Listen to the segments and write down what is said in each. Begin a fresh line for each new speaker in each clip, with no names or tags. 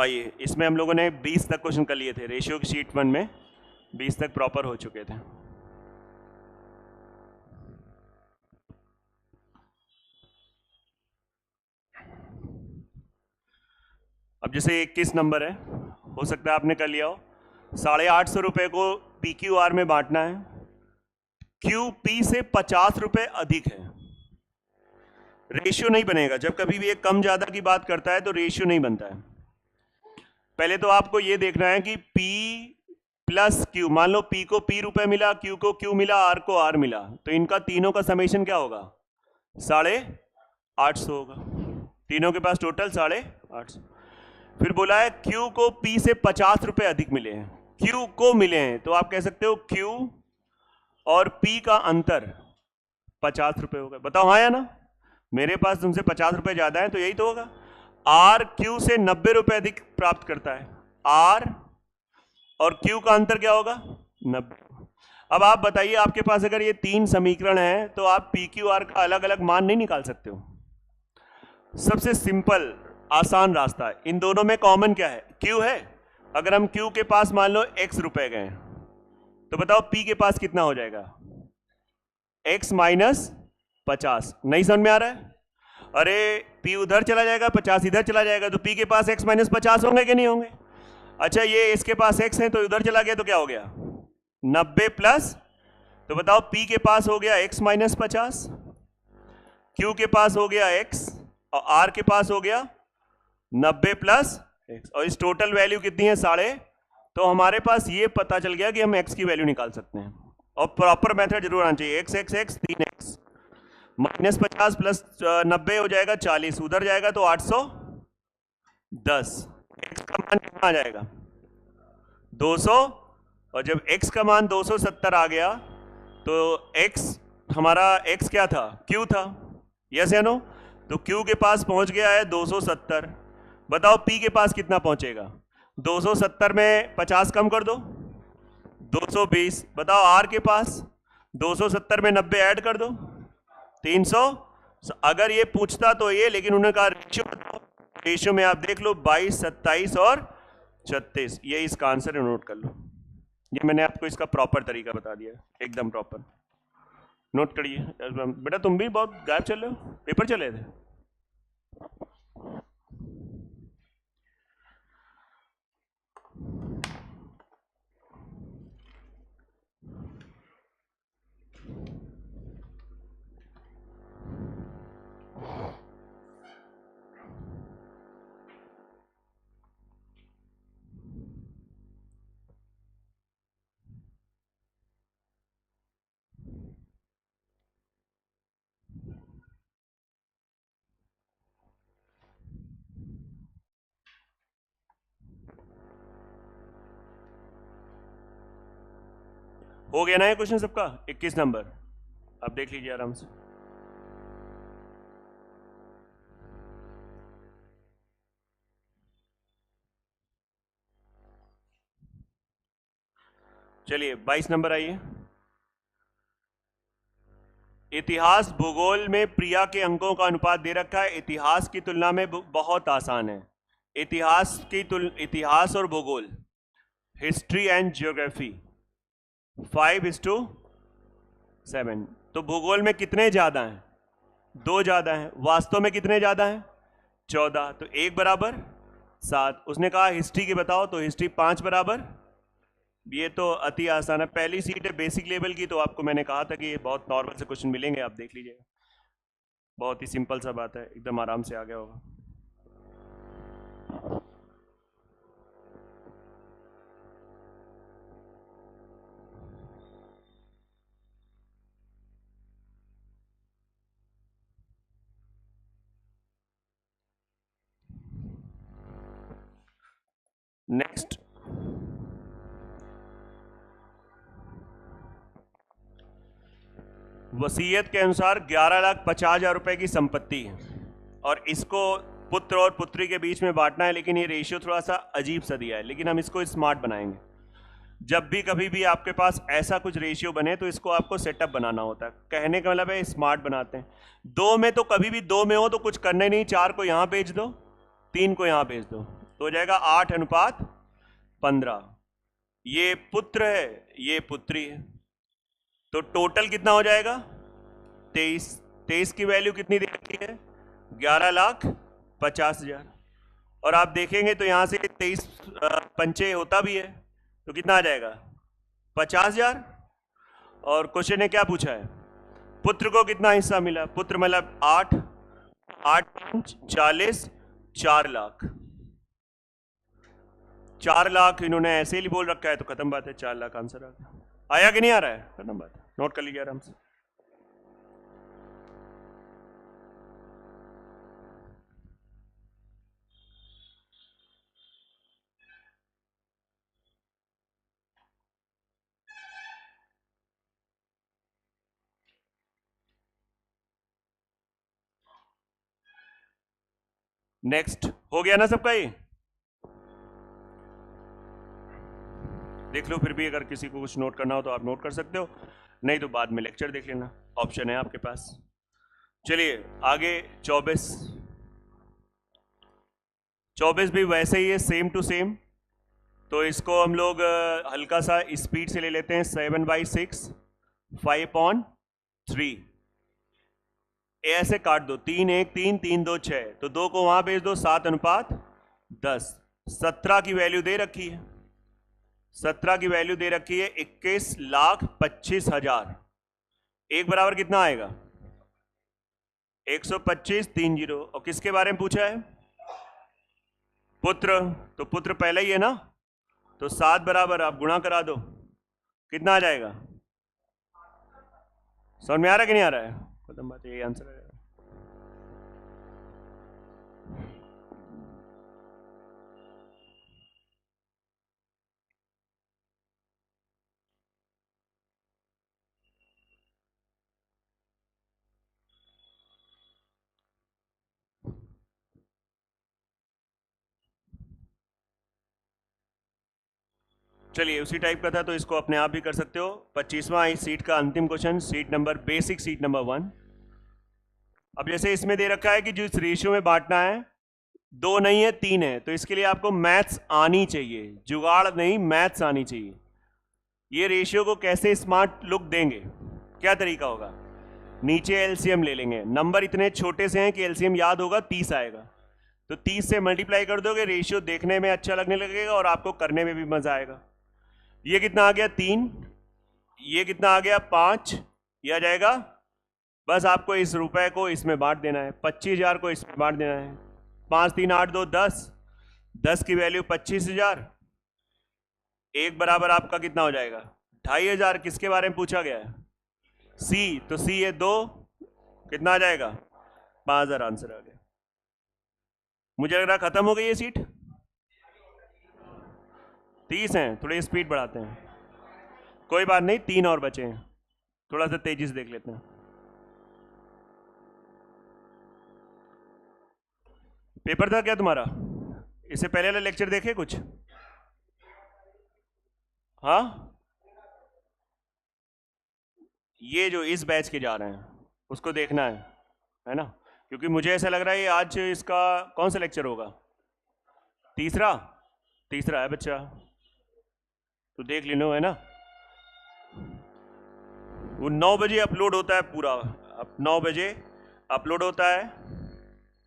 आइए, इसमें हम लोगों ने 20 तक क्वेश्चन कर लिए थे, रेशियो की शीट 1 में 20 तक प्रॉपर हो चुके थे। अब जैसे 21 नंबर है, हो सकता है आपने कर लिया हो। 850 रुपए को PQR में बांटना है, QP से 50 रुपए अधिक है। रेशियो नहीं बनेगा, जब कभी भी एक कम ज्यादा की बात करता है तो रेशियो नहीं बनता है। पहले तो आपको ये देखना है कि P प्लस Q, मान लो P को P रुपए मिला, Q को Q मिला, R को R मिला, तो इनका तीनों का समेशन क्या होगा? 850 होगा। तीनों के पास टोटल 850। फिर बोला है Q को P से 50 रुपए अधिक मिले हैं, Q को मिले हैं, तो आप कह सकते हो Q और P का अंतर 50 रुपए होगा। बताओ हाँ या ना? मेरे पास तुमसे 50 रुपए ज्यादा है, तो यही तो होगा। R Q से 90 रुपए अधिक प्राप्त करता है, R और Q का अंतर क्या होगा? 90। अब आप बताइए, आपके पास अगर ये 3 समीकरण हैं तो आप PQR का अलग अलग मान नहीं निकाल सकते हो? सबसे सिंपल आसान रास्ता है, इन दोनों में कॉमन क्या है? Q है। अगर हम Q के पास मान लो X रुपए गए, तो बताओ P के पास कितना हो जाएगा? X minus 50। नहीं समझ में आ रहा है? अरे P उधर चला जाएगा, 50 इधर चला जाएगा, तो P के पास X माइनस 50 होंगे कि नहीं होंगे? अच्छा, ये इसके पास X है तो उधर चला गया, तो क्या हो गया? 90 प्लस, तो बताओ P के पास हो गया X माइनस 50, Q के पास हो गया X और R के पास हो गया 90 प्लस X, और इस टोटल वैल्यू कितनी है? 1.5। तो हमारे पास ये पता चल गया कि हम X की वैल्यू निकाल सकते हैं, और प्रॉपर मेथड जरूर आना चाहिए। X X X 3X minus 50 plus 90 हो जाएगा 40, उधर जाएगा तो 810। X का मान कितना आ जाएगा? 200, और जब X का मान 270 आ गया तो X हमारा X क्या था? Q था, यस या नो? तो Q के पास पहुंच गया है 270। बताओ P के पास कितना पहुंचेगा? 270 में 50 कम कर दो, 220। बताओ R के पास 270 में 90 ऐड कर दो, 300। अगर ये पूछता तो ये, लेकिन उन्होंने कहा रेशियो बताओ। रेशियो में आप देख लो 22, 27 और 36, ये इसका आंसर है, नोट कर लो। ये मैंने आपको इसका प्रॉपर तरीका बता दिया, एकदम प्रॉपर। नोट करिए बेटा, तुम भी बहुत गायब चल रहे हो, पेपर चले थे। हो गया ना ये क्वेश्चन सबका? 21 नंबर आप देख लीजिए आराम से। चलिए 22 नंबर आइए। इतिहास भूगोल में प्रिया के अंकों का अनुपात दे रखा है, इतिहास की तुलना में बहुत आसान है। इतिहास और भूगोल, हिस्ट्री एंड ज्योग्राफी 5:7। तो भूगोल में कितने ज्यादा हैं? 2 ज्यादा हैं। वास्तव में कितने ज्यादा हैं? 14, तो 1 बराबर 7। उसने कहा हिस्ट्री की बताओ, तो हिस्ट्री 5 बराबर। ये तो अति आसान है, पहली सीट है बेसिक लेवल की, तो आपको मैंने कहा था कि ये बहुत नॉर्मल से क्वेश्चन मिलेंगे, आप देख लीजिएगा। बहुत ही सिंपल सा बात है, एकदम आराम से आ गया होगा। नेक्स्ट, वसीयत के अनुसार 11,50,000 रुपए की संपत्ति है, और इसको पुत्र और पुत्री के बीच में बांटना है, लेकिन ये रेशियो थोड़ा सा अजीब सा दिया है, लेकिन हम इसको स्मार्ट बनाएंगे। जब भी कभी भी आपके पास ऐसा कुछ रेशियो बने तो इसको आपको सेटअप बनाना होता है। कहने का मतलब है स्मार्ट बनाते हैं। 2 में तो कभी भी 2 में हो तो कुछ करना ही नहीं, 4 को यहां भेज दो, 3 को यहां भेज दो, तो हो जाएगा 8:15। ये पुत्र है, ये पुत्री है, तो टोटल कितना हो जाएगा 23। 23 की वैल्यू कितनी दे रखी है 11,50,000। और आप देखेंगे तो यहां से 23 पंचे होता भी है, तो कितना आ जाएगा 50,000। और क्वेश्चन ने क्या पूछा है, पुत्र को कितना हिस्सा मिला, पुत्र मतलब 8, 8 40, 4 लाख। 4 लाख इन्होंने ऐसे ही बोल रखा है, तो खत्म बात है, 4 लाख आंसर आ गया। आया कि नहीं आ रहा है, खत्म बात है, नोट कर लीजिए आराम से। नेक्स्ट हो गया ना सबका, ये देख लो, फिर भी अगर किसी को कुछ नोट करना हो तो आप नोट कर सकते हो, नहीं तो बाद में लेक्चर देख लेना, ऑप्शन है आपके पास। चलिए आगे 24 भी वैसे ही है, सेम टू सेम। तो इसको हम लोग हल्का सा स्पीड से ले लेते हैं। 7/6 5/3 ऐसे काट दो, 3 1 3 3 2 6, तो 2 को वहां भेज दो, 7:10। 17 की वैल्यू दे रखी है, 17 की वैल्यू दे रखी है 21,25,000। एक बराबर कितना आएगा 125 30। और किसके बारे में पूछा है, पुत्र, तो पुत्र पहले ही है ना, तो 7 बराबर आप गुणा करा दो, कितना आ जाएगा, समझ में आ रहा है कि नहीं आ रहा है, खत्म बात, यही आंसर है। चलिए उसी टाइप का था, तो इसको अपने आप भी कर सकते हो। 25वां इस सीट का अंतिम question, seat number basic, seat number 1। अब जैसे इसमें दे रखा है कि जो इस रेशियो में बांटना है, 2 नहीं है 3 है, तो इसके लिए आपको मैथ्स आनी चाहिए, जुगाड़ नहीं, मैथ्स आनी चाहिए। ये रेशियो को कैसे स्मार्ट लुक देंगे, क्या तरीका होगा, नीचे एलसीएम ले लेंगे, नंबर इतने छोटे से हैं कि एलसीएम याद होगा 30 आएगा, तो 30 से मल्टीप्लाई कर दोगे, रेशियो देखने में अच्छा लगने लगेगा और आपको करने में भी मजा आएगा। ये कितना आ गया 3, ये कितना आ गया 5, ये आ जाएगा, बस आपको इस रुपए को इसमें बांट देना है, 25,000 को इसमें बांट देना है। 5 3 8 2 10, 10 की वैल्यू 25,000, एक बराबर आपका कितना हो जाएगा 2,500। किसके बारे में पूछा गया है, सी, तो सी है 2, कितना आ जाएगा 5,000 आंसर आ गया। मुझे लग रहा खत्म हो गई ये सीट, 30 हैं, थोड़ी स्पीड बढ़ाते हैं, कोई बात नहीं, 3 और बचे हैं, थोड़ा सा तेजी से देख लेते हैं। पेपर था क्या तुम्हारा, इससे पहले वाला लेक्चर देखे कुछ, हाँ, ये जो इस बैच के जा रहे हैं उसको देखना है ना, क्योंकि मुझे ऐसा लग रहा है आज इसका कौन सा लेक्चर होगा, तीसरा, तीसरा है बच्चा, तो देख लेना, है ना। वो 9 बजे अपलोड होता है पूरा, 9 बजे अपलोड होता है,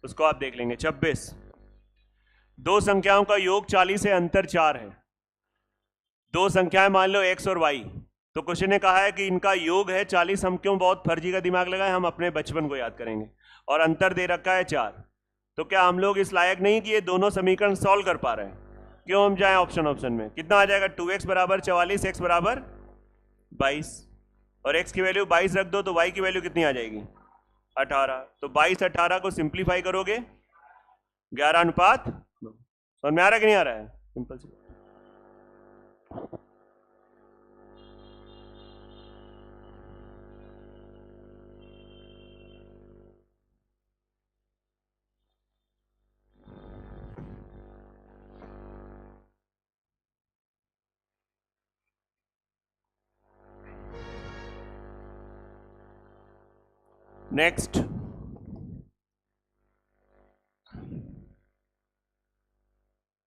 उसको आप देख लेंगे। 26, दो संख्याओं का योग 40 है, अंतर 4 है। दो संख्याएं मान लो x और y, तो क्वेश्चन ने कहा है कि इनका योग है 40, हम क्यों बहुत फर्जी का दिमाग लगाए, हम अपने बचपन को याद करेंगे, और अंतर दे रखा है 4, तो क्या हम लोग इस लायक नहीं कि ये दोनों समीकरण सॉल्व कर पा रहे हैं, क्यों हम जाएं ऑप्शन में। कितना आ जाएगा 2x बराबर 44, x बराबर 22, और x की वैल्यू 22 रख दो, तो y की वैल्यू कितनी आ जाएगी 18, तो 22 18 को सिंप्लीफाई करोगे 11:9। समझ में आ रहा है कि नहीं आ रहा है, सिंपल सी। नेक्स्ट,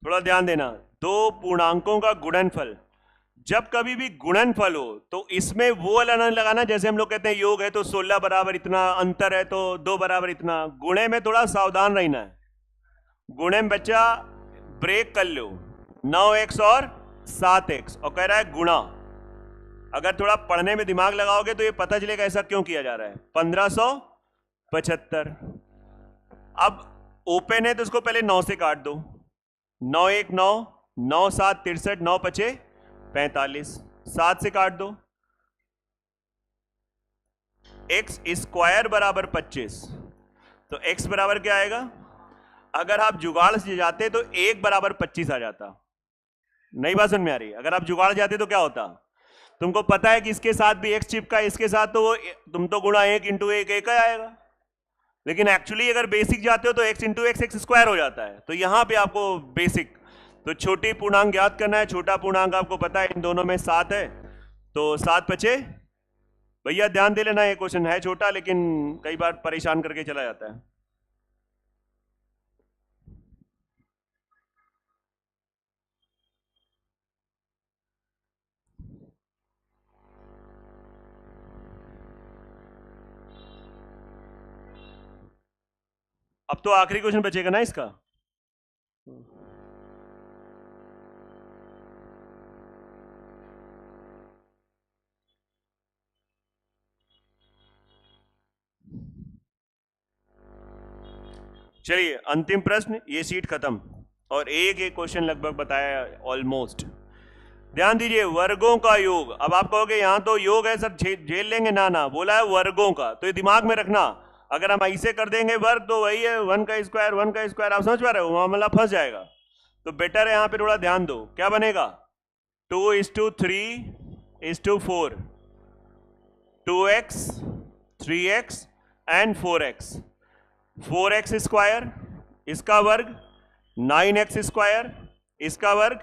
थोड़ा ध्यान देना, दो पूर्णांकों का गुणनफल, जब कभी भी गुणनफल हो तो इसमें वो वाला न लगाना जैसे हम लोग कहते हैं योग है तो 16 बराबर इतना, अंतर है तो 2 बराबर इतना। गुणे में थोड़ा सावधान रहना है। गुणे में बच्चा ब्रेक कर लो, 9x और 7x, और कह रहा है गुणा। अगर थोड़ा पढ़ने में दिमाग लगाओगे तो ये पता चलेगा ऐसा क्यों किया जा रहा है। 1575। अब ओपन है तो उसको पहले 9 से काट दो, 9 1 9, 9 7 63, 9 5 45, 7 से काट दो। x स्क्वायर बराबर 25, तो x बराबर क्या आएगा? अगर आप जुगाड़ से जाते तो 1 बराबर 25 आ जाता। नई बात समझ में आ रही? अगर आप जुगाड़ जाते तो क्या होता? तुमको पता है कि इसके साथ भी x चिपका, इसके साथ तो वो तुम तो गुणा 1 इंटू 1 1 आएगा, लेकिन एक्चुअली अगर बेसिक जाते हो तो x इंटू x स्क्वायर हो जाता है। तो यहां पे आपको बेसिक, तो छोटी पूर्णांक ज्ञात करना है। छोटा पूर्णांक आपको पता है इन दोनों में 7 है, तो 7 5, भैया ध्यान दे लेना, ये क्वेश्चन है छोटा लेकिन कई बार परेशान करके चला जाता है। अब तो आखिरी क्वेश्चन बचेगा ना इसका। चलिए अंतिम प्रश्न, ये सीट खत्म, और एक क्वेश्चन लगभग बताया ऑलमोस्ट। ध्यान दीजिए, वर्गों का योग। अब आप कहोगे यहां तो योग है सर, झेल लेंगे, ना ना, बोला है वर्गों का, तो ये दिमाग में रखना। अगर हम ऐसे कर देंगे वर्ग तो वही है 1 का स्क्वायर, 1 का स्क्वायर, आप समझ पा रहे हो, मामला फंस जाएगा। तो बेटर है यहां पे थोड़ा ध्यान दो। क्या बनेगा? 2:3:4, 2x 3x and 4x। 4x square इसका वर्ग, 9x स्क्वायर इसका वर्ग,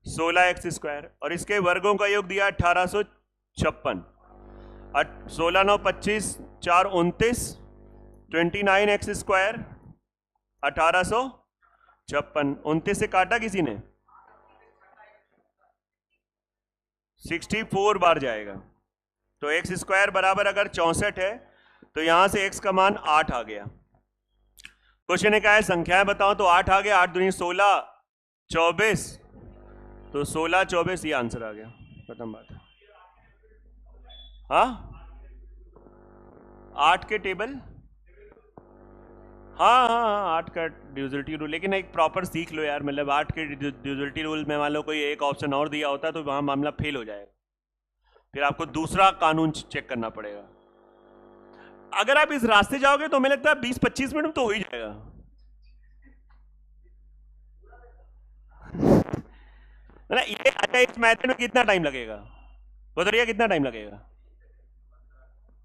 16x स्क्वायर, और इसके वर्गों का योग दिया 1856। 16 9 25, 4 29, 29x स्क्वायर 1856। 29 से काटा किसी ने, 64 बार जाएगा। तो x स्क्वायर बराबर अगर 64 है तो यहां से x का मान 8 आ गया। क्वेश्चन ने कहा है संख्याएं बताओ, तो 8 आ गया, 8 दूनी 16, 24, तो 16 24 ये आंसर आ गया, खत्म बात है। हाँ 8 के टेबल, हाँ हाँ हाँ 8 का ड्यूजलिटी रूल, लेकिन एक प्रॉपर सीख लो यार। मतलब 8 के ड्यूजलिटी रूल में मान लो कोई एक ऑप्शन और दिया होता तो वहां मामला फेल हो जाएगा, फिर आपको दूसरा कानून चेक करना पड़ेगा। अगर आप इस रास्ते जाओगे तो हमें लगता है 20-25 मिनट तो हो ही जाएगा। ना ये अच्छा, इस मैथड में कितना टाइम लगेगा बताइए, कितना टाइम लगेगा?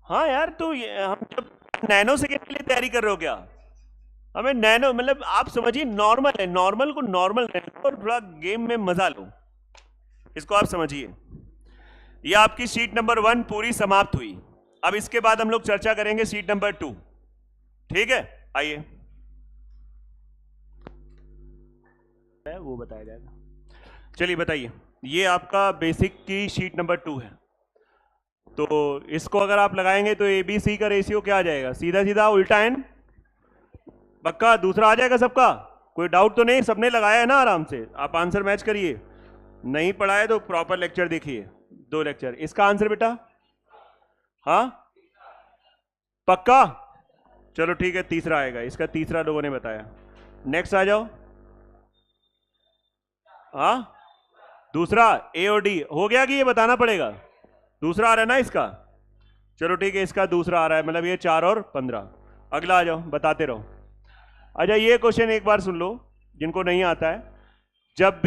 हाँ यार, तो हम जब नैनो सेकेंड के लिए तैयारी कर रहे हो क्या? हमें नैनो मतलब आप समझिए नॉर्मल है, नॉर्मल को नॉर्मल और थोड़ा गेम में मजा लो, इसको आप समझिए। ये आपकी शीट नंबर 1 पूरी समाप्त हुई। अब इसके बाद हम लोग चर्चा करेंगे शीट नंबर 2, ठीक है? आइए, वो बताया जाएगा। चलिए बताइए, ये आपका बेसिक की शीट नंबर 2 है, तो इसको अगर आप लगाएंगे तो ABC का रेशियो क्या आ जाएगा? सीधा सीधा उल्टा एन, पक्का दूसरा आ जाएगा सबका? कोई डाउट तो नहीं? सबने लगाया है ना आराम से? आप आंसर मैच करिए, नहीं पढ़ा है तो प्रॉपर लेक्चर देखिए, 2 लेक्चर। इसका आंसर बेटा, हाँ पक्का? चलो ठीक है, तीसरा आएगा, इसका तीसरा लोगों ने बताया। नेक्स्ट आ जाओ। हाँ दूसरा A और D हो गया कि ये बताना पड़ेगा? दूसरा आ रहा है ना इसका? चलो ठीक है, इसका दूसरा आ रहा है, मतलब ये 4 और 15। अगला आ जाओ, बताते रहो। अच्छा ये क्वेश्चन एक बार सुन लो जिनको नहीं आता है। जब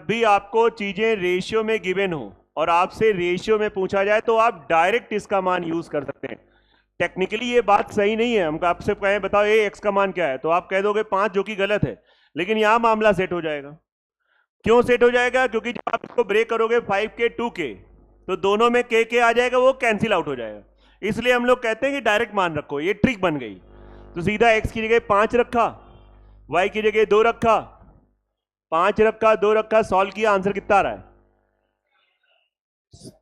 भी आपको चीजें रेशियो में गिवन हो और आपसे रेशियो में पूछा जाए तो आप डायरेक्ट इसका मान यूज कर सकते हैं। टेक्निकली ये बात सही नहीं है, हम आपसे कहें बताओ ये एक्स का मान क्या है, तो आप कह दोगे 5, जो कि गलत है, लेकिन यहां मामला सेट हो जाएगा। क्यों सेट हो जाएगा? क्योंकि जब आप इसको ब्रेक करोगे 5K 2K, तो दोनों में K आ जाएगा, वो कैंसिल आउट हो जाएगा। इसलिए हम लोग कहते हैं कि डायरेक्ट मान रखो, ये ट्रिक बन गई। तो सीधा x की जगह 5 रखा, y की जगह 2 रखा, 5 रखा 2 रखा, सॉल्व किया, आंसर कितना आ रहा है?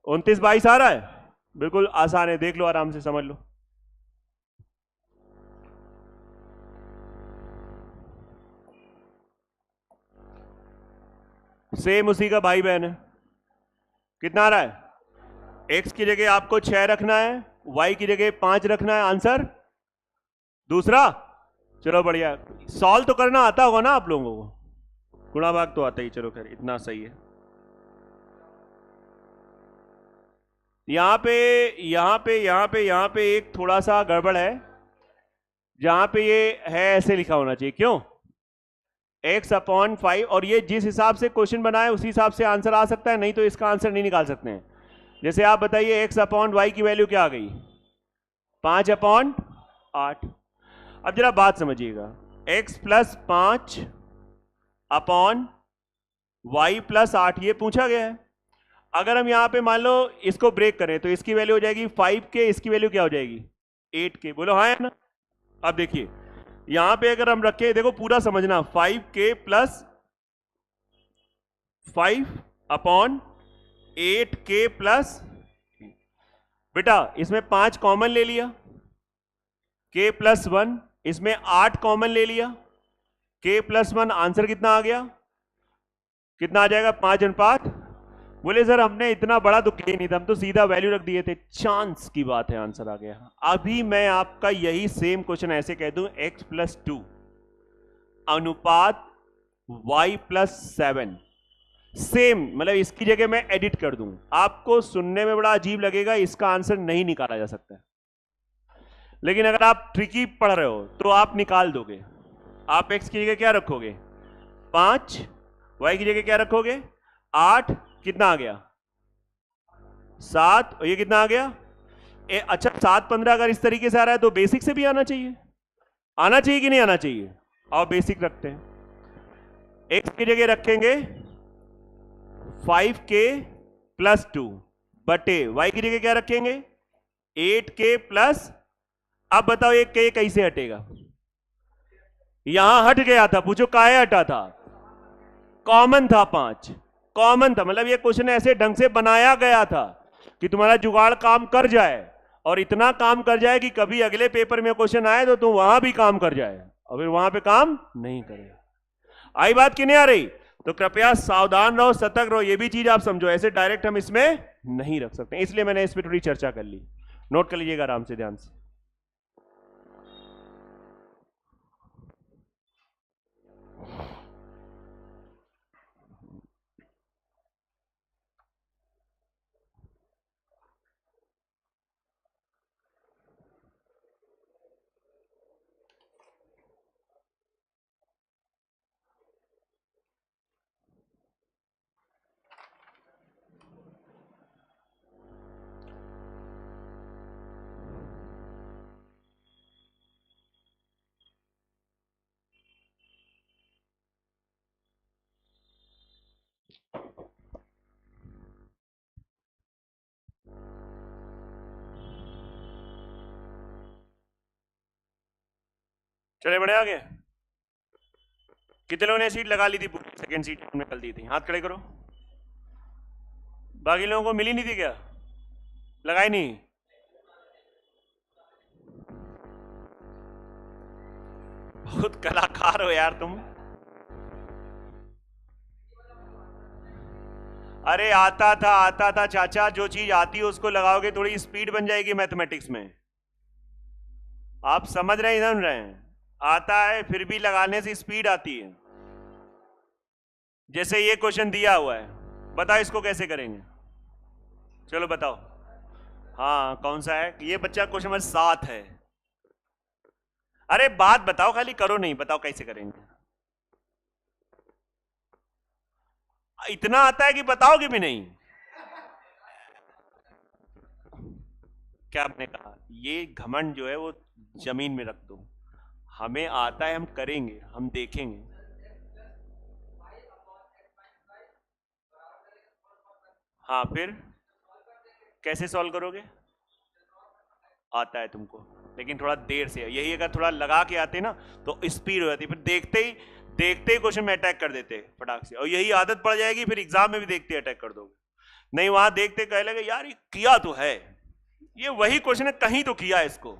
29/22 आ रहा है। बिल्कुल आसान है, देख लो आराम से, समझ लो। सेम उसी का भाई बहन है। कितना आ रहा है? x की जगह आपको 6 रखना है, y की जगह 5 रखना है, आंसर दूसरा। चलो बढ़िया, सॉल्व तो करना आता होगा ना आप लोगों को, गुणा भाग तो आता ही। चलो खैर, इतना सही है। यहां पे एक थोड़ा सा गड़बड़ है, जहां पे ये है ऐसे लिखा होना चाहिए। क्यों? x/5, और ये जिस हिसाब से क्वेश्चन बनाए उसी हिसाब से आंसर आ सकता है, नहीं तो इसका आंसर नहीं निकाल सकते हैं। जैसे आप बताइए x/y की वैल्यू क्या आ गई? 5/8। अब जरा बात समझिएगा, x + 5/y + 8 ये पूछा गया है। अगर हम यहां पे मान लो इसको ब्रेक करें तो इसकी वैल्यू हो जाएगी 5k, इसकी वैल्यू क्या हो जाएगी? 8k। बोलो हाँ है ना? अब देखिए यहां पे अगर हम रखें, देखो पूरा समझना, 5k + 5/8k + बेटा इसमें 5 कॉमन ले लिया, k + 1, इसमें 8 कॉमन ले लिया, k + 1, आंसर कितना आ गया? कितना आ जाएगा? 5/5। बोले सर हमने इतना बड़ा तो किया नहीं था, हम तो सीधा वैल्यू रख दिए थे। चांस की बात है, आंसर आ गया। अभी मैं आपका यही सेम क्वेश्चन ऐसे कह दूं, x + 2 अनुपात y + 7, सेम, मतलब इसकी जगह मैं एडिट कर दूं, आपको सुनने में बड़ा अजीब लगेगा, इसका आंसर नहीं निकाला जा सकता है। लेकिन अगर आप ट्रिकी पढ़ रहे हो तो आप निकाल दोगे। आप x की जगह क्या रखोगे? 5, y की जगह क्या रखोगे? 8, कितना आ गया? 7, और ये कितना आ गया? अच्छा 7/15 अगर इस तरीके से आ रहा है तो बेसिक से भी आना चाहिए। आना चाहिए कि नहीं आना चाहिए? और बेसिक रखते हैं, x की जगह रखेंगे 5k + 2 बटे y की जगह क्या रखेंगे? 8k +, अब बताओ ये k कैसे हटेगा? यहां हट गया था, पूछो काहे हटा था? कॉमन था, 5 कॉमन था, मतलब ये क्वेश्चन ऐसे ढंग से बनाया गया था कि तुम्हारा जुगाड़ काम कर जाए, और इतना काम कर जाए कि कभी अगले पेपर में क्वेश्चन आए तो तुम वहां भी काम कर जाए, और फिर वहां पे काम नहीं करे। आई बात कि नहीं आ रही? तो कृपया सावधान रहो, सतर्क रहो, ये भी चीज आप समझो, ऐसे डायरेक्ट हम इसमें नहीं रख सकते, इसलिए मैंने इस पर थोड़ी चर्चा कर ली। नोट कर लीजिएगा आराम से, ध्यान से। चले बड़े आगे। कितने लोगों ने सीट लगा ली थी? सेकंड सीट हमने कल दी थी, हाथ खड़े करो। बाकी लोगों को मिली नहीं थी क्या? लगाई नहीं? बहुत कलाकार हो यार तुम। अरे आता था चाचा, जो चीज आती है उसको लगाओगे थोड़ी स्पीड बन जाएगी मैथमेटिक्स में। आप समझ रहे हैं, समझ रहे हैं? आता है फिर भी लगाने से स्पीड आती है। जैसे ये क्वेश्चन दिया हुआ है, बताओ इसको कैसे करेंगे? चलो बताओ। हाँ कौन सा है ये? बच्चा क्वेश्चन नंबर 7 है। अरे बात बताओ, खाली करो नहीं, बताओ कैसे करेंगे? इतना आता है कि बताओगे भी नहीं? क्या आपने कहा? ये घमंड जो है वो जमीन में रख दो। हमें आता है, हम करेंगे, हम देखेंगे। हाँ फिर कैसे सॉल्व करोगे? आता है तुमको, लेकिन थोड़ा देर से। यही अगर थोड़ा लगा के आते ना तो स्पीड हो जाती, फिर देखते ही क्वेश्चन में अटैक कर देते फटाक से, और यही आदत पड़ जाएगी, फिर एग्जाम में भी देखते अटैक कर दोगे। नहीं, वहां देखते कह लगे यार ये किया तो है, ये वही क्वेश्चन है, कहीं तो किया है इसको,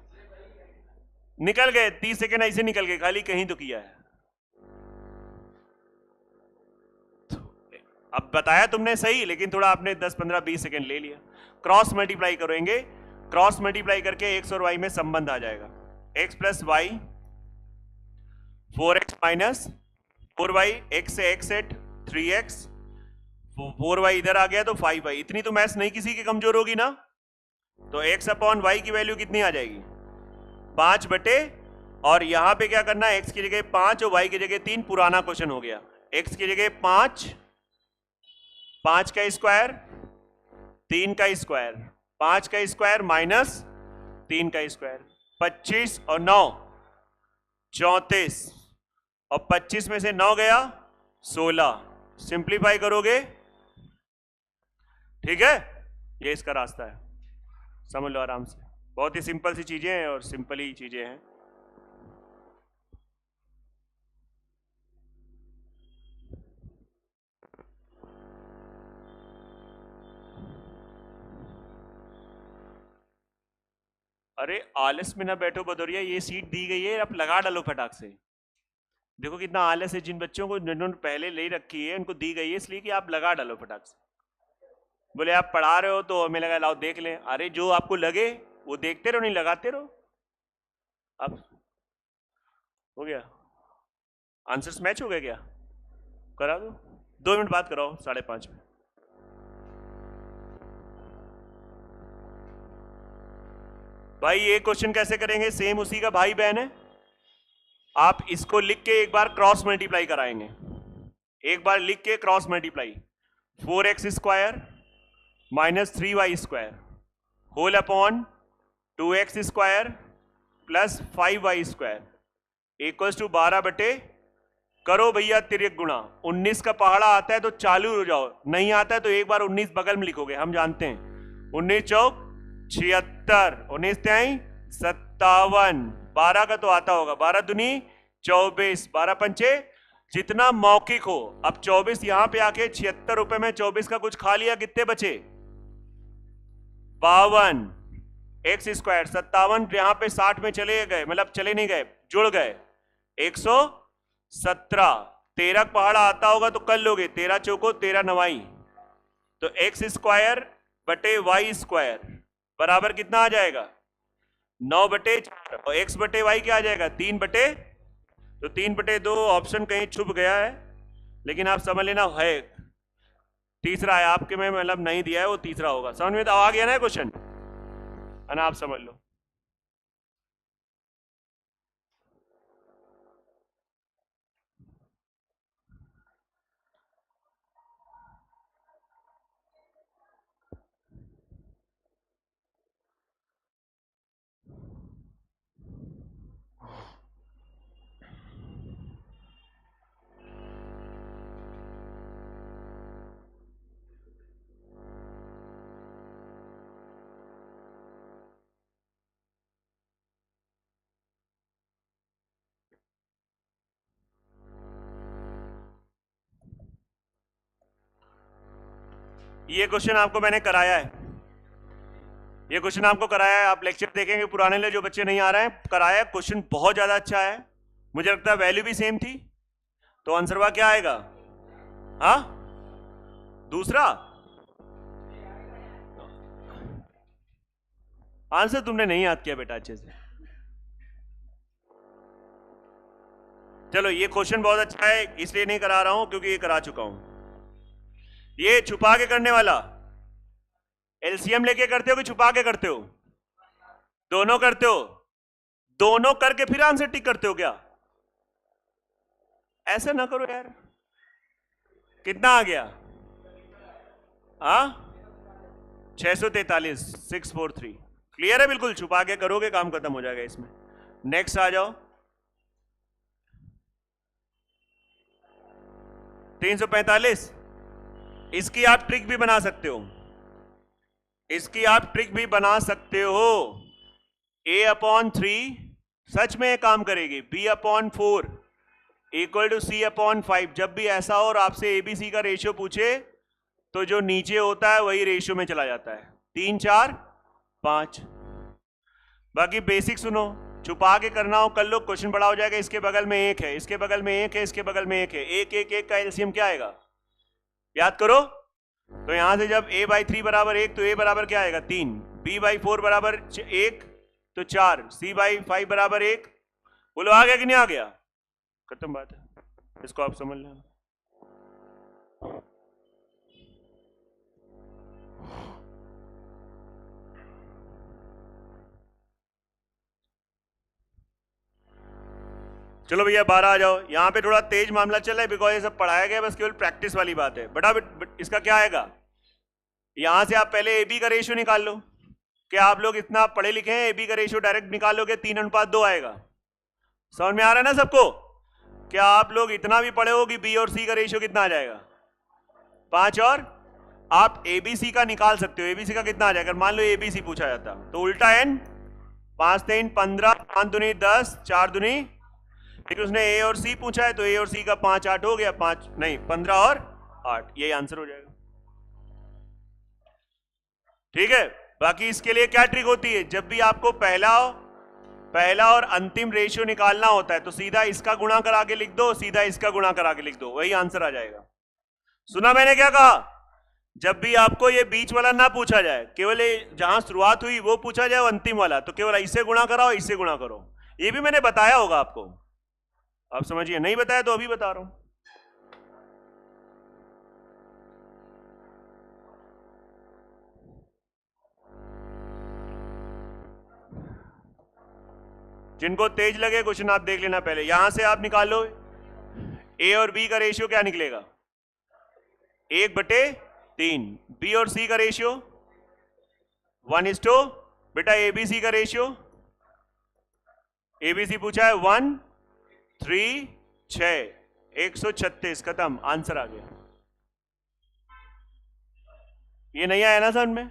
निकल गए 30 सेकंड ऐसे निकल गए, खाली कहीं तो किया है। अब बताया तुमने सही, लेकिन थोड़ा आपने 10 15 20 सेकंड ले लिया। क्रॉस मल्टीप्लाई करेंगे, क्रॉस मल्टीप्लाई करके x और y में संबंध आ जाएगा, x plus y 4x minus 4y, x से x सेट 3x, 4y इधर आ गया तो 5y। इतनी तो मैथ्स नहीं किसी की कमजोर होगी ना। तो x अपॉन y की वैल्यू कितनी आ जाएगी 5 बटे, और यहां पे क्या करना है, x की जगह 5 और y की जगह 3। पुराना क्वेश्चन हो गया, x की जगह 5, 5 का स्क्वायर 3 का स्क्वायर, 5 का स्क्वायर माइनस 3 का स्क्वायर, 25 और 9 34, और 25 में से 9 गया 16। सिंप्लीफाई करोगे, ठीक है, ये इसका रास्ता है, समझ लो आराम से। बहुत ही सिंपल सी चीजें हैं और सिंपल ही चीजें हैं। अरे आलस में ना बैठो बदौरिया, ये सीट दी गई है, अब लगा डालो फटाक से। देखो कितना आलस है, जिन बच्चों को जिन्होंने पहले ले रखी है उनको दी गई है, इसलिए कि आप लगा डालो फटाक से। बोले आप पढ़ा रहे हो तो हमें लगा लाओ देख लें, अरे जो आपको लगे वो देखते रहो, नहीं लगाते रहो। अब हो गया, आंसर्स मैच हो गया क्या? करा दो, 2 मिनट बाद कराओ 5:30 में। भाई ये क्वेश्चन कैसे करेंगे, सेम उसी का भाई बहन है। आप इसको लिख के एक बार क्रॉस मल्टीप्लाई कराएंगे, एक बार लिख के cross multiply, 4x square minus 3y square whole upon 2x square plus 5y square equals to 12 बटे, करो भैया तिर्यक गुणा। 19 का पहाड़ा आता है तो चालू हो जाओ, नहीं आता है तो एक बार 19 बगल में लिखोगे, हम जानते हैं। 19 चौक 76, 19 त्याई 57, 12 का तो आता होगा, 12 दूनी 24, 12 पंचे, जितना मौखिक हो। अब 24 यहां पे आके 76 रुपए में 24 का कुछ खा लिया, कितने बचे 52, x स्क्वायर 57 यहां पे 60 में चले गए, मतलब चले नहीं गए, जुड़ गए 117। 13 पहाड़ा आता होगा तो कर लोगे, 13 चौको 13 नवाई, तो x स्क्वायर बटे y स्क्वायर बराबर कितना आ जाएगा 9 बटे 4, और x बटे y क्या आ जाएगा 3 बटे, तो 3 बटे 2 ऑप्शन कहीं छुप गया है, लेकिन आप समझ लेना है तीसरा है आपके में, मतलब नहीं दिया है वो तीसरा होगा। समझ में तो आ गया ना क्वेश्चन, है ना, आप समझ लो। ये क्वेश्चन आपको मैंने कराया है, ये क्वेश्चन आपको कराया है, आप लेक्चर देखेंगे पुराने ले, जो बच्चे नहीं आ रहे हैं, कराया है। क्वेश्चन बहुत ज्यादा अच्छा है, मुझे लगता है वैल्यू भी सेम थी, तो आंसर क्या आएगा, हाँ दूसरा आंसर तुमने नहीं याद किया बेटा अच्छे से। चलो ये क्वेश्चन बहुत अच्छा है, इसलिए नहीं करा रहा हूं क्योंकि ये करा चुका हूं। ये छुपा के करने वाला, एलसीएम लेके करते हो कि छुपा के करते हो? दोनों करते हो, दोनों करके फिर आंसर टिक करते हो क्या? ऐसा ना करो यार। कितना आ गया, हाँ 643, 643। क्लियर है बिल्कुल, छुपा के करोगे काम खत्म हो जाएगा इसमें। नेक्स्ट आ जाओ, 345। इसकी आप ट्रिक भी बना सकते हो, इसकी आप ट्रिक भी बना सकते हो। a/3 सच में काम करेगी, b/4 equal to C upon 5। जब भी ऐसा हो और आपसे एबीसी का रेशियो पूछे तो जो नीचे होता है वही रेशियो में चला जाता है। 3 4 5। बाकी बेसिक सुनो, छुपा के करना हो कर लो, क्वेश्चन बड़ा हो जाएगा। इसके बगल में 1 है, इसके बगल में 1 है, इसके बगल में 1 है, 1 1 1 का एलसीएम क्या आएगा याद करो। तो यहां से जब a/3 बराबर 1 तो a बराबर क्या आएगा 3, b/4 बराबर 1 तो 4, c/5 बराबर 1। बोलो आ गया कि नहीं आ गया? खत्म बात है, इसको आप समझ लेना। चलो भैया 12 आ जाओ। यहाँ पे थोड़ा तेज मामला चल रहा है बिकॉज ये सब पढ़ाया गया, बस केवल प्रैक्टिस वाली बात है। बटा इसका क्या आएगा, यहां से आप पहले ए बी का रेशियो निकाल लो। क्या आप लोग इतना पढ़े लिखे हैं? ए बी का रेशियो डायरेक्ट निकालोगे 3:2 आएगा। समझ में आ रहा है ना सबको? क्या आप लोग इतना भी पढ़े हो कि बी और सी का रेशियो कितना आ जाएगा 5, और आप एबीसी का निकाल सकते हो। एबीसी का कितना आ जाएगा, मान लो एबीसी पूछा जाता तो उल्टा एन 5 3 15, 5 दूनी 10, 4 दूनी, लेकिन उसने ए और सी पूछा है तो ए और सी का 5 8 हो गया, 5 नहीं 15 और 8, यही आंसर हो जाएगा। ठीक है। बाकी इसके लिए क्या ट्रिक होती है, जब भी आपको पहला और अंतिम रेशियो निकालना होता है तो सीधा इसका गुणा करा के लिख दो, सीधा इसका गुणा करा के लिख दो, वही आंसर आ जाएगा। सुना मैंने क्या कहा? जब भी आपको ये बीच वाला ना पूछा जाए, केवल जहां शुरुआत हुई वो पूछा जाए अंतिम वाला, तो केवल इससे गुणा कराओ, इससे गुणा करो। ये भी मैंने बताया होगा आपको, आप समझिए। नहीं बताया तो अभी बता रहा हूं। जिनको तेज लगे क्वेश्चन आप देख लेना पहले। यहां से आप निकालो ए और बी का रेशियो क्या निकलेगा 1/3। बी और सी का रेशियो 1:, बेटा एबीसी का रेशियो, एबीसी पूछा है 1 3 6, 136। खत्म, आंसर आ गया। ये नहीं आया ना समझ में?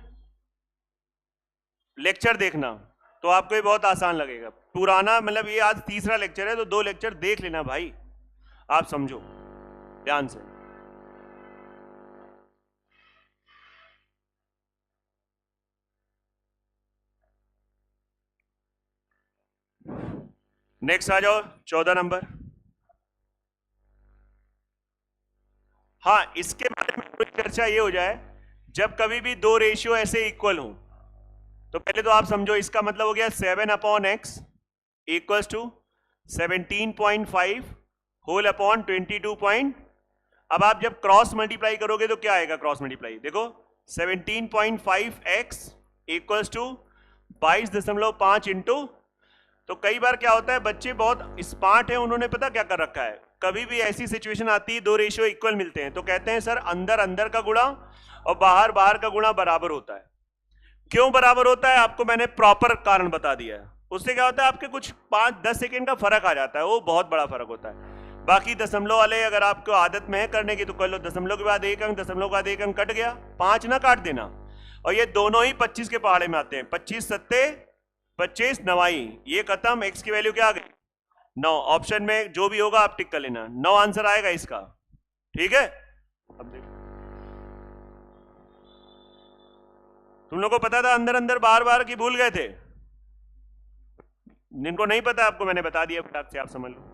लेक्चर देखना तो आपको ये बहुत आसान लगेगा। पुराना मतलब ये आज तीसरा लेक्चर है तो 2 लेक्चर देख लेना भाई, आप समझो ध्यान से। नेक्स्ट आ जाओ 14 नंबर। हाँ, इसके बारे में कुछ चर्चा ये हो जाए, जब कभी भी 2 रेशियो ऐसे इक्वल हो तो पहले तो आप समझो इसका मतलब हो गया 7/x equals to 17.5 whole upon 22. अब आप जब क्रॉस मल्टीप्लाई करोगे तो क्या आएगा क्रॉस मल्टीप्लाई, देखो 17.5x इक्वल्स टू 22.5 इंटू। तो कई बार क्या होता है, बच्चे बहुत स्मार्ट हैं, उन्होंने पता क्या कर रखा है, कभी भी ऐसी सिचुएशन आती है 2 रेशियो इक्वल मिलते हैं तो कहते हैं सर अंदर अंदर का गुणा और बाहर बाहर का गुणा बराबर होता है। क्यों बराबर होता है आपको मैंने प्रॉपर कारण बता दिया है। उससे क्या होता है, आपके कुछ 5-10 सेकेंड का फर्क आ जाता है, वो बहुत बड़ा फर्क होता है। बाकी दशमलव वाले अगर आपको आदत में है करने की तो कर लो, दशमलव के बाद 1 अंक, दशमलव के बाद 1 अंक कट गया, 5 ना काट देना। और ये दोनों ही 25 के पहाड़े में आते हैं, 25 सत्ते 25 9, ये खत्म। x की वैल्यू क्या आ गई 9। ऑप्शन में जो भी होगा आप टिक कर लेना, 9 आंसर आएगा इसका। ठीक है, अब देखो तुम लोगों को पता था अंदर अंदर बार बार की भूल गए थे? जिनको नहीं पता आपको मैंने बता दिया, फटाक से आप समझ लो।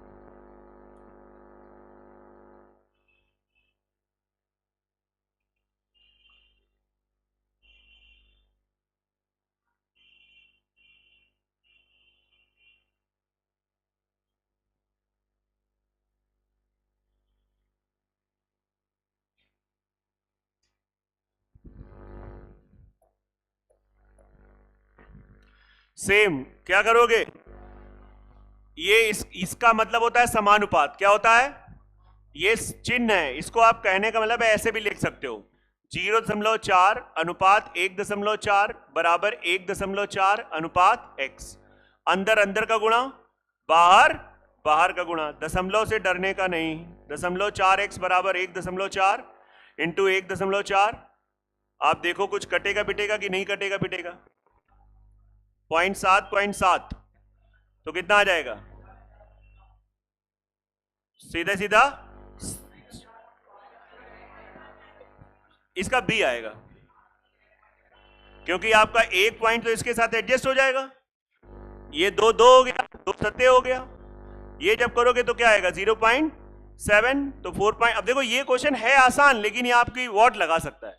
सेम क्या करोगे, ये इसका मतलब होता है समानुपात। क्या होता है, ये चिन्ह है, इसको आप कहने का मतलब ऐसे भी लिख सकते हो 0.4 अनुपात 1.4 बराबर 1.4 अनुपात x। अंदर अंदर का गुणा, बाहर बाहर का गुणा, दशमलव से डरने का नहीं। 0.4x बराबर 1.4 इंटू 1.4। आप देखो कुछ कटेगा पिटेगा कि नहीं कटेगा पिटेगा। 0.7 तो कितना आ जाएगा सीधा सीधा इसका बी आएगा, क्योंकि आपका एक पॉइंट तो इसके साथ एडजस्ट हो जाएगा। ये दो दो हो गया, दो सत्ते हो गया। ये जब करोगे तो क्या आएगा 0.7, तो 4 पॉइंट। अब देखो ये क्वेश्चन है आसान, लेकिन ये आपकी वॉट लगा सकता है।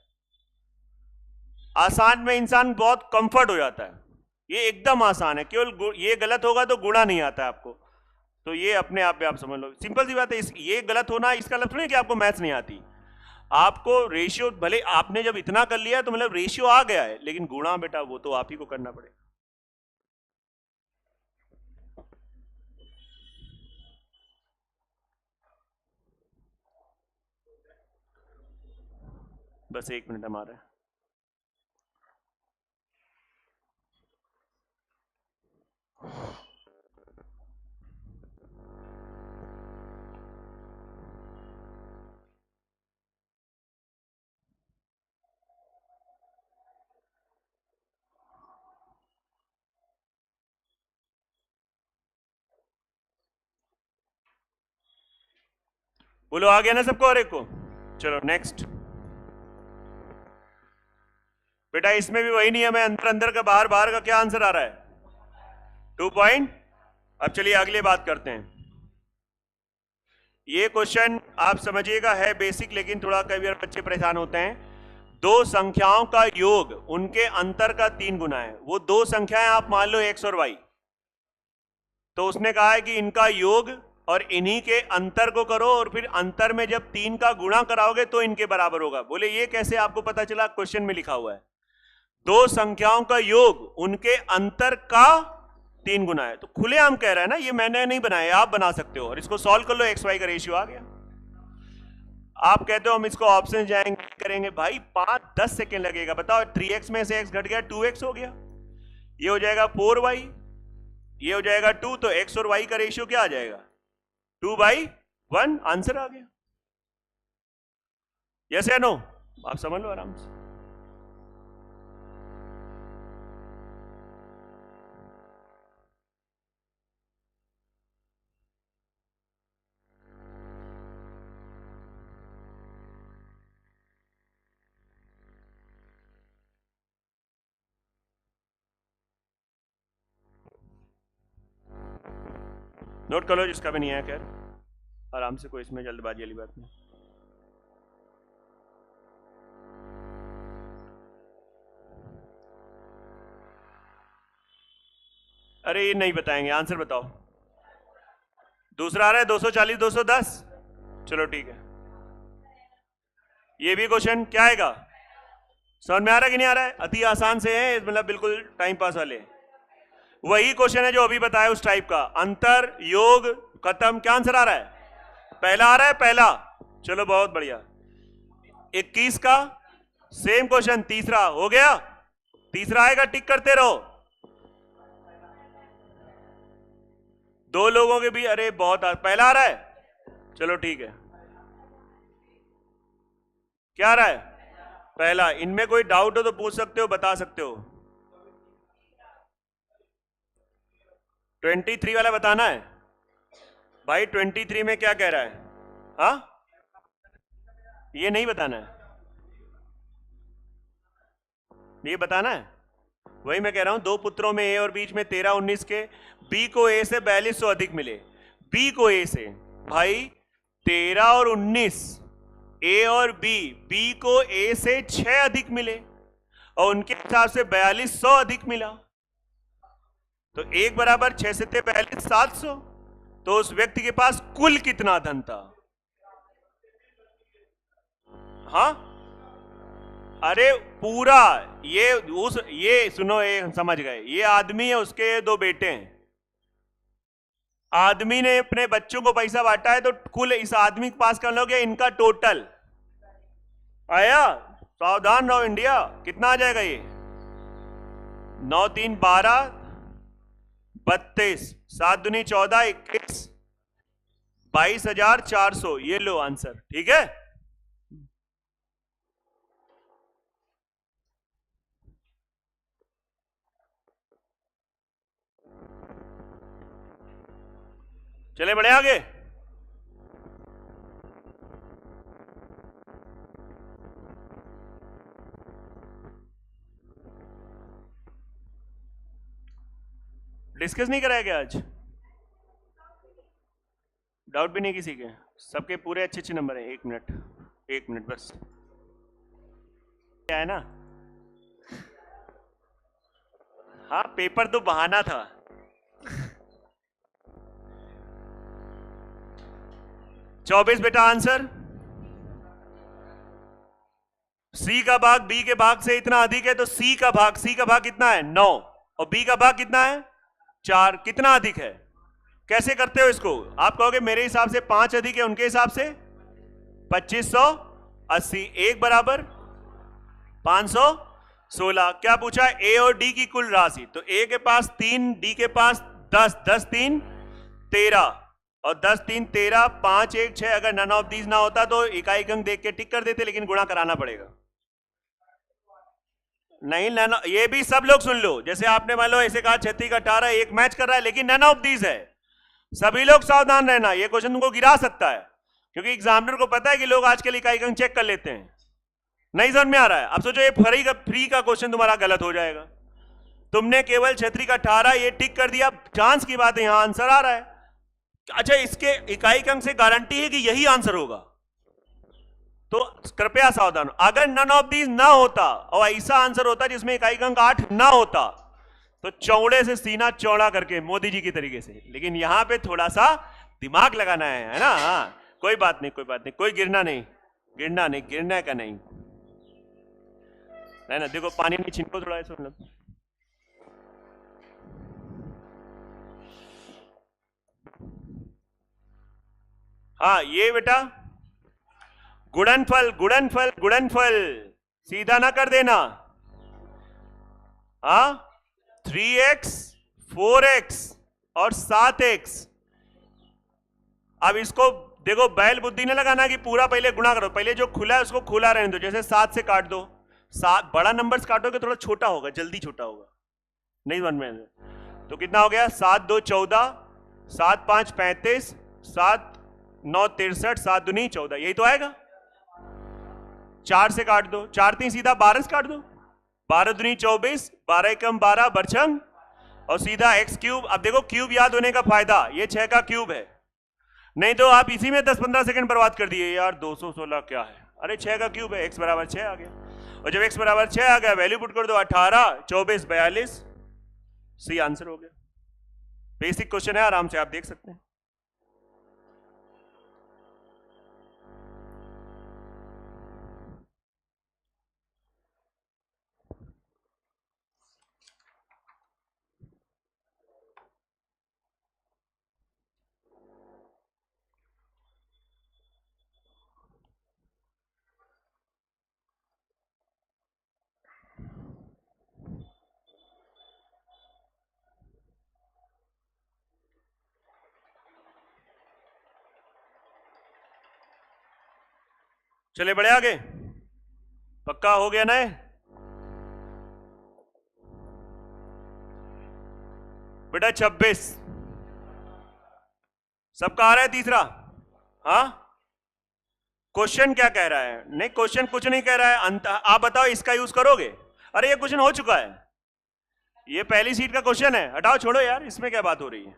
आसान में इंसान बहुत कंफर्ट हो जाता है, ये एकदम आसान है, केवल ये गलत होगा तो गुणा नहीं आता है आपको। तो ये अपने आप पे आप समझ लो, सिंपल सी बात है। ये गलत होना इसका मतलब थोड़ी कि आपको मैथ्स नहीं आती। आपको रेशियो, भले आपने जब इतना कर लिया तो मतलब रेशियो आ गया है, लेकिन गुणा बेटा वो तो आप ही को करना पड़ेगा। बस 1 मिनट हमारा। बोलो आ गया ना सबको, और एक को। चलो नेक्स्ट। बेटा इसमें भी वही नियम है, अंदर अंदर का बाहर बाहर का। क्या आंसर आ रहा है? 2 पॉइंट। अब चलिए अगली बात करते हैं। ये क्वेश्चन आप समझिएगा है बेसिक, लेकिन थोड़ा कई बार बच्चे परेशान होते हैं। दो संख्याओं का योग उनके अंतर का 3 गुना है। वो दो संख्याएं आप मान लो x और y, तो उसने कहा है कि इनका योग और इन्हीं के अंतर को करो, और फिर अंतर में जब 3 का गुणा कराओगे तो इनके बराबर होगा। बोले ये कैसे आपको पता चला? क्वेश्चन में लिखा हुआ है दो संख्याओं का योग उनके अंतर का 3 गुना है। तो खुलेआम कह रहा है ना, ये मैंने नहीं बनाया, आप बना सकते हो। और इसको सॉल्व कर लो, एक्स वाई का रेशियो आ गया। आप कहते हो हम इसको ऑप्शन जाएंगे करेंगे, भाई 5-10 सेकेंड लगेगा। बताओ 3x में से x घट गया, 2x हो गया। ये हो जाएगा 4y, ये हो जाएगा 2, तो x और y का रेशियो क्या आ जाएगा? 2/1। आंसर आ गया। यस या नो? आप समझ लो आराम से। नोट कर लो जिसका भी नहीं आया, खैर आराम से, कोई इसमें जल्दबाजी वाली बात नहीं। अरे ये नहीं बताएंगे, आंसर बताओ। दूसरा आ रहा है 240, 210। चलो ठीक है। ये भी क्वेश्चन क्या आएगा? समझ में आ रहा है कि नहीं आ रहा है? अति आसान से है, मतलब बिल्कुल टाइम पास वाले। वही क्वेश्चन है जो अभी बताया उस टाइप का। अंतर, योग, खत्म। क्या आंसर आ रहा है? पहला आ रहा है, पहला। चलो बहुत बढ़िया। 21 का सेम क्वेश्चन, तीसरा हो गया। तीसरा आएगा, टिक करते रहो। दो लोगों के भी, अरे बहुत पहला आ रहा है। चलो ठीक है। क्या आ रहा है? पहला। इनमें कोई डाउट हो तो पूछ सकते हो, बता सकते हो। 23 वाला बताना है भाई। 23 में क्या कह रहा है? हाँ, ये नहीं बताना है, ये बताना है। वही मैं कह रहा हूं, दो पुत्रों में ए और बीच में 13-19 के, बी को ए से 4200 अधिक मिले। बी को ए से, भाई 13 और 19, ए और बी, बी को ए से 6 अधिक मिले और उनके हिसाब से 4200 अधिक मिला। तो 1 बराबर 6 से 42, 700। तो उस व्यक्ति के पास कुल कितना धन था? हाँ, अरे पूरा। ये सुनो, ये समझ गए। ये आदमी है, उसके 2 बेटे हैं। आदमी ने अपने बच्चों को पैसा बांटा है, तो कुल इस आदमी के पास कर लोगे, इनका टोटल आया। सावधान रहो इंडिया। कितना आ जाएगा ये? 9 3 12 32, 7 दूनी 14, 21, 22,400। ये लो आंसर, ठीक है। चले बढ़े आगे। डिस्कस नहीं कराया गया आज? डाउट भी नहीं किसी के? सबके पूरे अच्छे अच्छे नंबर हैं। एक मिनट बस। क्या है ना, हाँ पेपर तो बहाना था। चौबीस बेटा आंसर। सी का भाग बी के भाग से इतना अधिक है तो सी का भाग कितना है? 9। और बी का भाग कितना है? 4। कितना अधिक है? कैसे करते हो इसको? आप कहोगे मेरे हिसाब से 5 अधिक है, उनके हिसाब से 2580। एक बराबर 516। क्या पूछा? ए और डी की कुल राशि। तो ए के पास 3, डी के पास 10, 10 3 13 और 10 3 13, 5 1 6। अगर नन ऑफ दीज ना होता तो इकाई अंक देख के टिक कर देते, लेकिन गुणा कराना पड़ेगा। नहीं, नन, ये भी सब लोग सुन लो। जैसे आपने मान लो ऐसे कहा 36 का 18 एक मैच कर रहा है, लेकिन नन ऑफ दीज है। सभी लोग सावधान रहना, ये क्वेश्चन तुमको गिरा सकता है, क्योंकि एग्जामिनर को पता है कि लोग आजकल इकाई अंक चेक कर लेते हैं। नहीं समझ में आ रहा है? अब सोचो ये फ्री का क्वेश्चन तुम्हारा गलत हो जाएगा। तुमने केवल 36 का 18 ये टिक कर दिया, चांस की बात है यहां आंसर आ रहा है। अच्छा, इसके इकाई अंक से गारंटी है कि यही आंसर होगा, तो कृपया सावधान। अगर नन ऑफ दीज ना होता और ऐसा आंसर होता जिसमें इकाई अंक 8 ना होता, तो चौड़े से सीना चौड़ा करके मोदी जी की तरीके से। लेकिन यहां पे थोड़ा सा दिमाग लगाना है ना? कोई बात नहीं, कोई गिरना का नहीं। ना देखो, पानी नहीं छिनको थोड़ा ऐसा मतलब। हाँ ये बेटा गुणनफल सीधा ना कर देना। हाँ 3x 4x और 7x। अब इसको देखो, बैल बुद्धि न लगाना कि पूरा पहले गुणा करो। पहले जो खुला है उसको खुला रहने दो। जैसे 7 से काट दो, 7 बड़ा नंबर्स काटोगे थोड़ा छोटा होगा, जल्दी छोटा होगा, नहीं बन में। तो कितना हो गया? 7 2 14, 7 5 35, 7 9 63, 7 दूनी 14। यही तो आएगा। 4 से काट दो, 4 3 सीधा 12 से काट दो, 12 दूनी 24, 12 कम 12 बरछंग और सीधा x क्यूब। अब देखो क्यूब याद होने का फायदा, ये 6 का क्यूब है, नहीं तो आप इसी में 10-15 सेकंड बर्बाद कर दिए। यार 216 क्या है? अरे 6 का क्यूब है, x बराबर 6 आ गया। और जब x बराबर 6 आ गया, वैल्यू पुट कर दो 18 24 42, सी आंसर हो गया। बेसिक क्वेश्चन है, आराम से आप देख सकते हैं। चले बड़े आगे, पक्का हो गया ना? बेटा 26 सबका आ रहा है। तीसरा, हाँ क्वेश्चन क्या कह रहा है? नहीं, क्वेश्चन कुछ नहीं कह रहा है। आप बताओ इसका यूज करोगे? अरे ये क्वेश्चन हो चुका है, ये पहली सीट का क्वेश्चन है। हटाओ, छोड़ो यार, इसमें क्या बात हो रही है?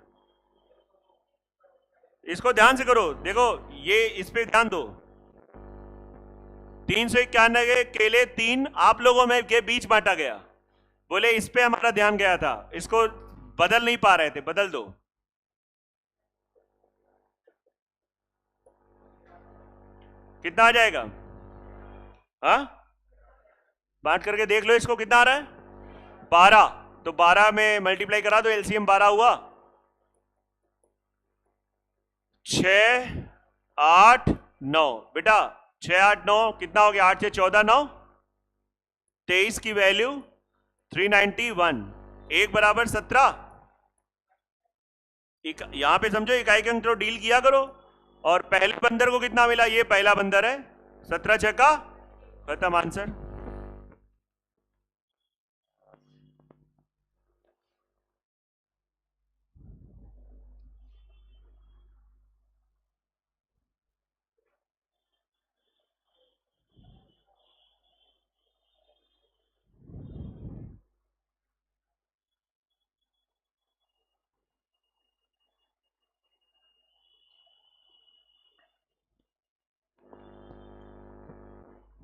इसको ध्यान से करो। देखो ये, इस पे ध्यान दो। 391 केले 3 आप लोगों में के बीच बांटा गया। बोले इस पे हमारा ध्यान गया था, इसको बदल नहीं पा रहे थे, बदल दो। कितना आ जाएगा? हाँ बांट करके देख लो इसको, कितना आ रहा है? 12। तो 12 में मल्टीप्लाई करा दो, एलसीएम 12 हुआ। 6 8 9 बेटा, 6 8 9 कितना हो गया? 8 से 14 9 23 की वैल्यू 391, 1 बराबर 17। यहां पे समझो इकाई के अंक तो डील किया करो। और पहले बंदर को कितना मिला? ये पहला बंदर है, 17 6 का खत्म आंसर।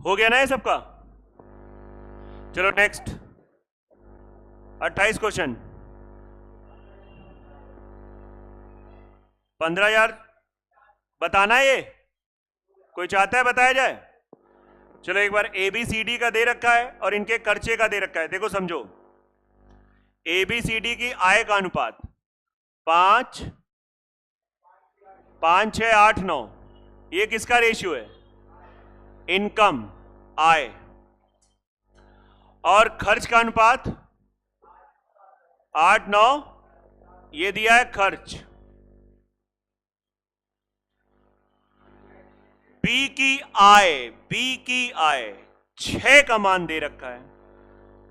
हो गया ना ये सबका? चलो नेक्स्ट 28 क्वेश्चन। 15,000 बताना है ये? कोई चाहता है बताया जाए? चलो एक बार ABCD का दे रखा है और इनके खर्चे का दे रखा है। देखो समझो, ABCD की आय का अनुपात 5, 5, 6, 8, 9, ये किसका रेशियो है? इनकम, आय। और खर्च का अनुपात 8, 9, ये दिया है खर्च। बी की आय 6 का मान दे रखा है।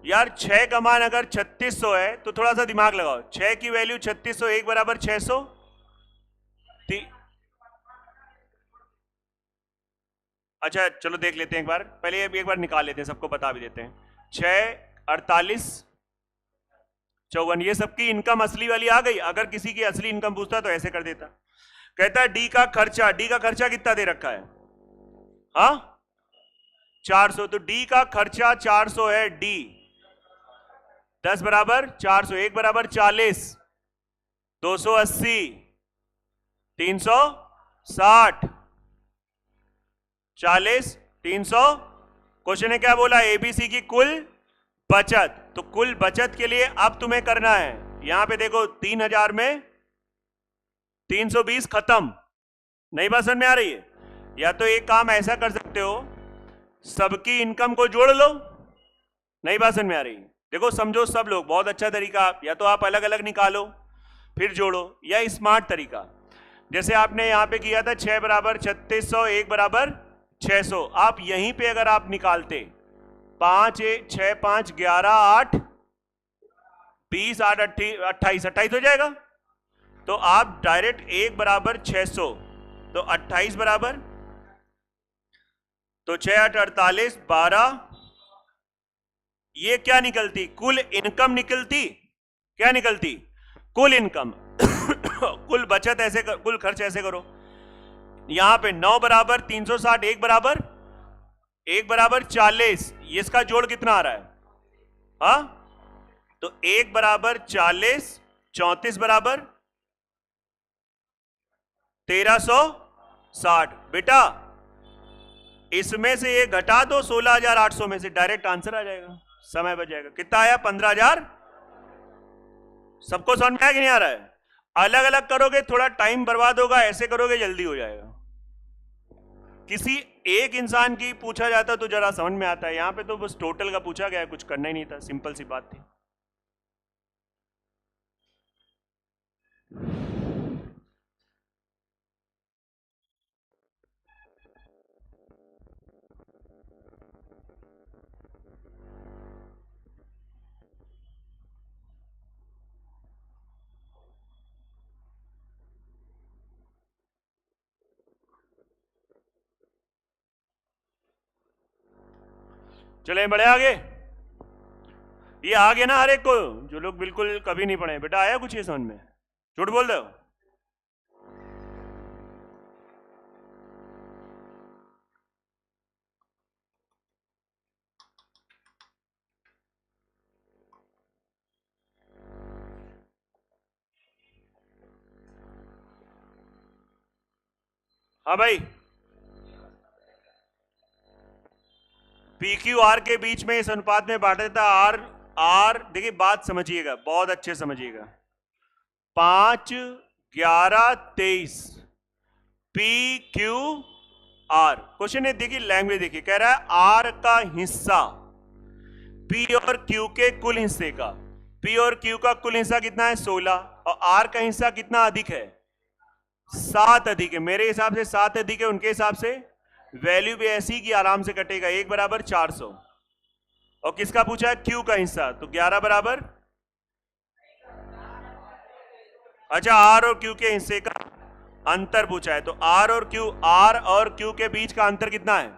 यार 6 का मान अगर 3600 है तो थोड़ा सा दिमाग लगाओ। 6 की वैल्यू 3600, 1 बराबर 600। अच्छा चलो देख लेते हैं एक बार, पहले एक बार निकाल लेते हैं, सबको बता भी देते हैं। 6, 48, 54, ये सबकी इनकम असली वाली आ गई। अगर किसी की असली इनकम पूछता तो ऐसे कर देता। कहता है डी का खर्चा कितना दे रखा है? हाँ 400। तो डी का खर्चा 400 है। डी 10 बराबर 400, 1 बराबर 40, 280, 360, 40, 300। क्वेश्चन ने क्या बोला? एबीसी की कुल बचत। तो कुल बचत के लिए अब तुम्हें करना है, यहां पे देखो 3000 में 320 खत्म। नई बात समझ में आ रही है? या तो एक काम ऐसा कर सकते हो, सबकी इनकम को जोड़ लो। नई बात समझ में आ रही है? देखो समझो सब लोग, बहुत अच्छा तरीका। या तो आप अलग अलग निकालो फिर जोड़ो, या स्मार्ट तरीका जैसे आपने यहां पे किया था 6 बराबर 3600, 1 बराबर 600। आप यहीं पे अगर आप निकालते 5, 6, 5, 11, 8, 20, 8, 28, 28 हो जाएगा। तो आप डायरेक्ट 1 बराबर 600, तो 28 बराबर, तो 6, 8, 48, 12। ये क्या निकलती? कुल इनकम निकलती। क्या निकलती? कुल इनकम। कुल बचत ऐसे कुल खर्च ऐसे करो। यहां पे 9 बराबर 360, 1 बराबर 40। इसका जोड़ कितना आ रहा है? हाँ तो 1 बराबर 40, 34 बराबर 1360। बेटा इसमें से ये घटा दो 16,800 में से, डायरेक्ट आंसर आ जाएगा, समय बच जाएगा। कितना आया? 15,000। सबको समझ में आया कि नहीं आ रहा है? अलग अलग करोगे थोड़ा टाइम बर्बाद होगा, ऐसे करोगे जल्दी हो जाएगा। किसी एक इंसान की पूछा जाता तो जरा समझ में आता है। यहां पे तो बस टोटल का पूछा गया, कुछ करना ही नहीं था, सिंपल सी बात थी। चले बड़े आगे। ये आ गया ना हर एक को, जो लोग बिल्कुल कभी नहीं पढ़े। बेटा आया कुछ ये समझ में? झूठ बोल रहे हो? हाँ भाई, पी क्यू आर के बीच में इस अनुपात में बांटा जाता है। आर आर देखिए बात समझिएगा, बहुत अच्छे समझिएगा। 5, 11, 23 पी क्यू आर। क्वेश्चन है देखिए, लैंग्वेज देखिए, कह रहा है आर का हिस्सा पी और क्यू के कुल हिस्से का। पी और क्यू का कुल हिस्सा कितना है? 16। और आर का हिस्सा कितना अधिक है? 7 अधिक है। मेरे हिसाब से 7 अधिक है, उनके हिसाब से वैल्यू भी ऐसी कि आराम से कटेगा। 1 बराबर 400। और किसका पूछा है? क्यू का हिस्सा। तो 11 बराबर, अच्छा आर और क्यू के हिस्से का अंतर पूछा है। तो आर और क्यू के बीच का अंतर कितना है?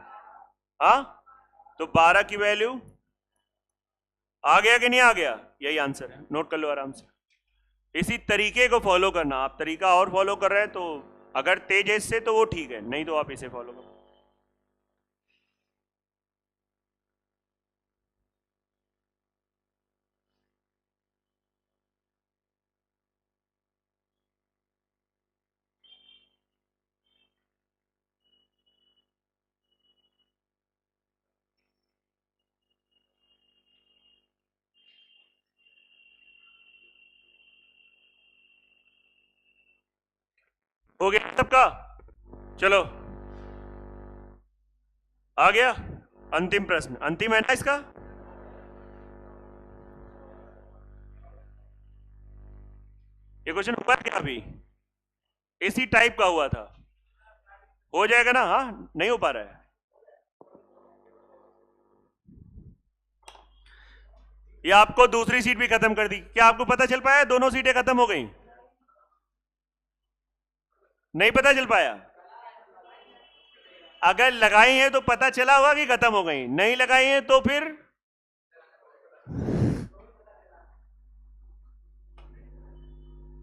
हाँ तो 12 की वैल्यू आ गया कि नहीं आ गया? यही आंसर है, नोट कर लो आराम से। इसी तरीके को फॉलो करना। आप तरीका और फॉलो कर रहे हैं तो अगर तेज है इससे तो वो ठीक है, नहीं तो आप इसे फॉलो करो। हो गया सबका? चलो आ गया अंतिम प्रश्न। अंतिम है ना इसका? ये क्वेश्चन हुआ क्या अभी? इसी टाइप का हुआ था। हो जाएगा ना? हाँ, नहीं हो पा रहा है। ये आपको दूसरी सीट भी खत्म कर दी। क्या आपको पता चल पाया दोनों सीटें खत्म हो गई? नहीं पता चल पाया? अगर लगाई हैं तो पता चला होगा कि खत्म हो गई, नहीं लगाई हैं तो फिर